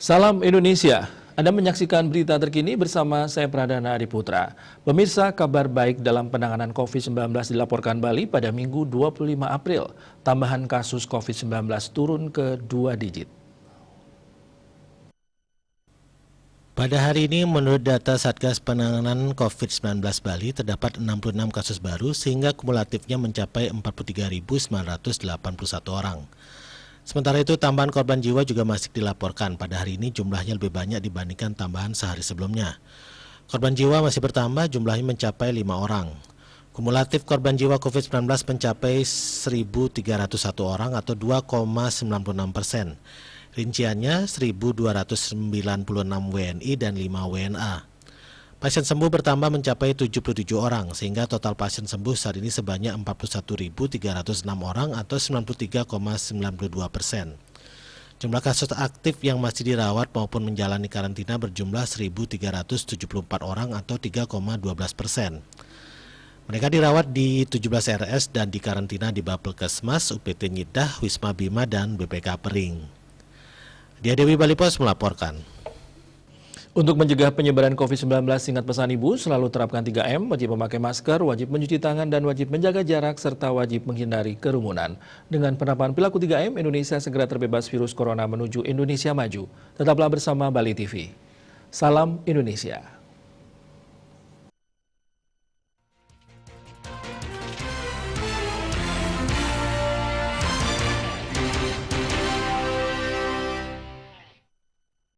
Salam Indonesia, Anda menyaksikan berita terkini bersama saya Pradana Adiputra. Pemirsa, kabar baik dalam penanganan COVID-19 dilaporkan Bali pada Minggu 25 April. Tambahan kasus COVID-19 turun ke 2 digit. Pada hari ini, menurut data Satgas Penanganan COVID-19 Bali, terdapat 66 kasus baru sehingga kumulatifnya mencapai 43.981 orang. Sementara itu, tambahan korban jiwa juga masih dilaporkan. Pada hari ini jumlahnya lebih banyak dibandingkan tambahan sehari sebelumnya. Korban jiwa masih bertambah, jumlahnya mencapai 5 orang. Kumulatif korban jiwa COVID-19 mencapai 1.301 orang atau 2,96%. Rinciannya 1.296 WNI dan 5 WNA. Pasien sembuh bertambah mencapai 77 orang, sehingga total pasien sembuh saat ini sebanyak 41.306 orang atau 93,92%. Jumlah kasus aktif yang masih dirawat maupun menjalani karantina berjumlah 1.374 orang atau 3,12%. Mereka dirawat di 17 RS dan di karantina di Bapelkesmas, UPT Nyidah, Wisma Bima, dan BPK Pering. Dia Dewi Bali Pos melaporkan. Untuk mencegah penyebaran COVID-19, ingat pesan Ibu, selalu terapkan 3M, wajib memakai masker, wajib mencuci tangan, dan wajib menjaga jarak, serta wajib menghindari kerumunan. Dengan penerapan perilaku 3M, Indonesia segera terbebas virus corona menuju Indonesia maju. Tetaplah bersama Bali TV. Salam Indonesia.